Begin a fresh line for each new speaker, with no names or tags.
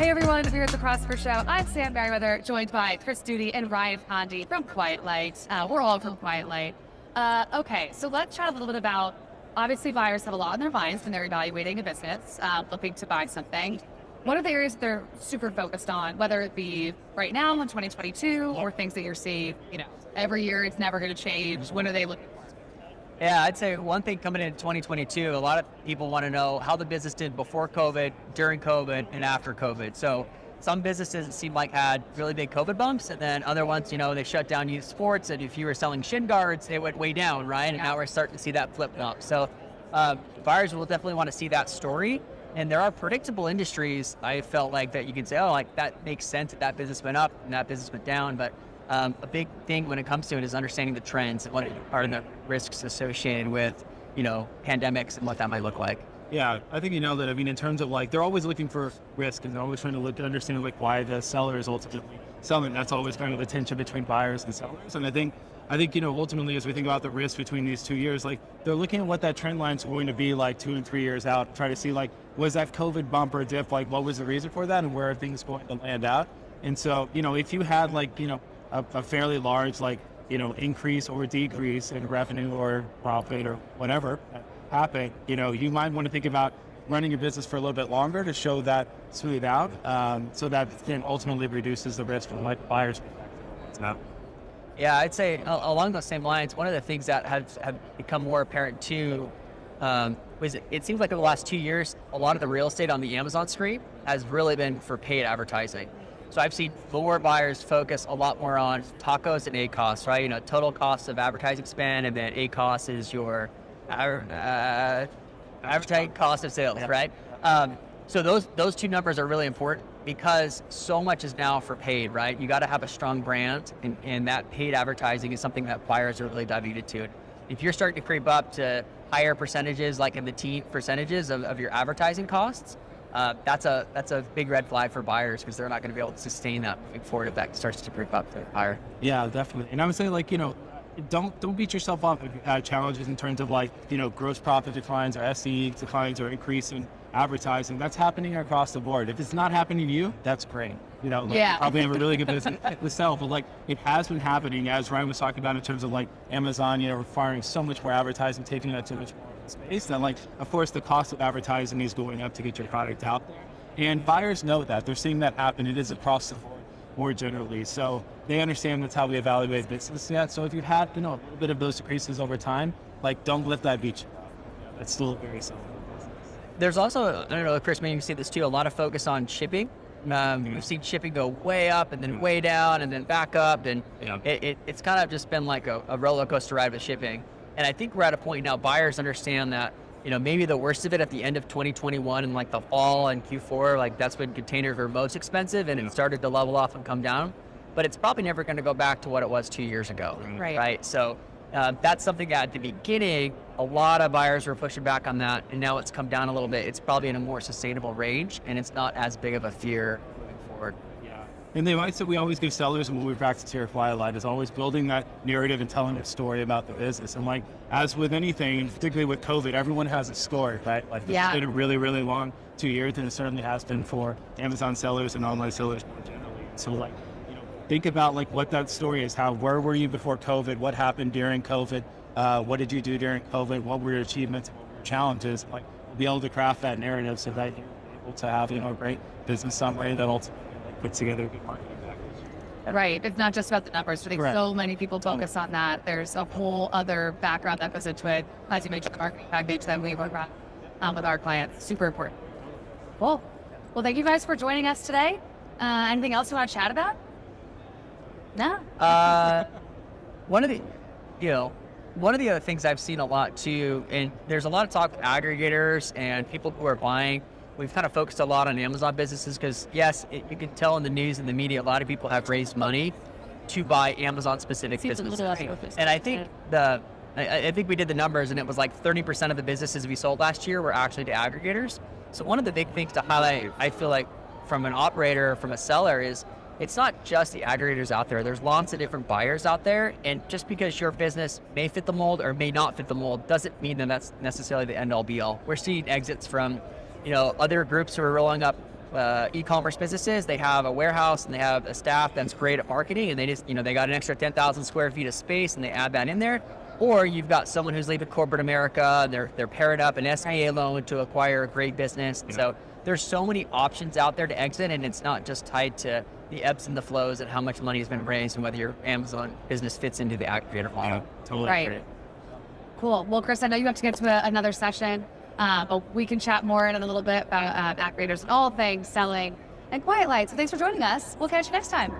Hey everyone, we're at the CrossFit Show. I'm Sam Merriweather, joined by Chris Duty and Ryan Condie from Quiet Light. We're all from Quiet Light. Okay, so let's chat a little bit about, obviously buyers have a lot on their minds when they're evaluating a business, looking to buy something. What are the areas they're super focused on, whether it be right now in 2022 or things that you're seeing, every year it's never going to change? What are they looking for?
Yeah, I'd say one thing coming into 2022, a lot of people want to know how the business did before COVID, during COVID, and after COVID. So some businesses it seemed like had really big COVID bumps, and then other ones, they shut down youth sports, and if you were selling shin guards, it went way down, right? And now we're starting to see that flip up. So buyers will definitely want to see that story. And there are predictable industries, I felt like, that you can say, oh, like that makes sense that business went up and that business went down. But a big thing when it comes to it is understanding the trends and what are the risks associated with, pandemics and what that might look like.
Yeah, I think you know that. I mean, in terms of they're always looking for risk and they're always trying to look to understand why the seller is ultimately selling. That's always kind of the tension between buyers and sellers. And I think ultimately as we think about the risk between these 2 years, they're looking at what that trend line is going to be 2 and 3 years out, try to see was that COVID bump or dip, what was the reason for that and where are things going to land out? And so, if you had a fairly large increase or decrease in revenue or profit or whatever happen, you might want to think about running your business for a little bit longer to show that smooth out, so that then ultimately reduces the risk from buyers' perspective.
Yeah, I'd say along those same lines, one of the things that have become more apparent too was it seems like in the last 2 years, a lot of the real estate on the Amazon screen has really been for paid advertising. So I've seen more buyers focus a lot more on tacos and ACOS, right? Total cost of advertising spend, and then ACOS is your advertising cost of sales, right? So those two numbers are really important because so much is now for paid, right? You got to have a strong brand, and that paid advertising is something that buyers are really diving into. If you're starting to creep up to higher percentages, like in the teen percentages of your advertising costs, that's a big red flag for buyers because they're not going to be able to sustain that moving forward if that starts to creep up to higher.
Yeah, definitely. And I would say don't beat yourself up if you had challenges in terms of gross profit declines or SE declines or increase in advertising. That's happening across the board. If it's not happening to you, that's great. You probably have a really good business itself, but it has been happening, as Ryan was talking about, in terms of Amazon, requiring so much more advertising, taking that too much more space. Then of course the cost of advertising is going up to get your product out there. And buyers know that. They're seeing that happen. It is across the board more generally. So they understand that's how we evaluate business. Yeah. So if you've had, a little bit of those decreases over time, don't let that beat you. That's still very simple.
There's also, I don't know, Chris, maybe you see this too, a lot of focus on shipping. We've seen shipping go way up and then way down and then back up. And it's kind of just been like a roller coaster ride with shipping. And I think we're at a point now, buyers understand that, maybe the worst of it at the end of 2021 and the fall and Q4, that's when containers were most expensive and it started to level off and come down. But it's probably never going to go back to what it was 2 years ago. Right. So that's something at the beginning, a lot of buyers were pushing back on that, and now it's come down a little bit. It's probably in a more sustainable range, and it's not as big of a fear moving forward.
Yeah. And the advice that we always give sellers and what we practice here at Quiet Light is always building that narrative and telling a story about the business. And as with anything, particularly with COVID, everyone has a story, right? It's been a really, really long 2 years, and it certainly has been for Amazon sellers and online sellers more generally. So think about what that story is. Where were you before COVID? What happened during COVID? What did you do during COVID? What were your achievements? What were your challenges? Be able to craft that narrative so that you're able to have a great business summary that ultimately puts together a good marketing package.
Right. It's not just about the numbers. I think so many people focus on that. There's a whole other background that goes into it. As you mentioned, the marketing package that we work on with our clients. Super important. Cool. Well, thank you guys for joining us today. Anything else you want to chat about? No.
One of the other things I've seen a lot too, and there's a lot of talk with aggregators and people who are buying. We've kind of focused a lot on Amazon businesses because yes, you can tell in the news and the media, a lot of people have raised money to buy Amazon specific businesses. And I think I think we did the numbers and it was 30% of the businesses we sold last year were actually to aggregators. So one of the big things to highlight, I feel like from an operator, from a seller is, it's not just the aggregators out there. There's lots of different buyers out there. And just because your business may fit the mold or may not fit the mold doesn't mean that that's necessarily the end all be all. We're seeing exits from, other groups who are rolling up e-commerce businesses. They have a warehouse and they have a staff that's great at marketing, and they just, they got an extra 10,000 square feet of space and they add that in there. Or you've got someone who's leaving corporate America, and they're pairing up an SBA loan to acquire a great business.
Yeah.
So there's so many options out there to exit, and it's not just tied to the ebbs and the flows and how much money has been raised and whether your Amazon business fits into the aggregator model.
Totally.
Right. Cool. Well, Chris, I know you have to get to another session, but we can chat more in a little bit about aggregators and all things selling and Quiet Light. So thanks for joining us. We'll catch you next time.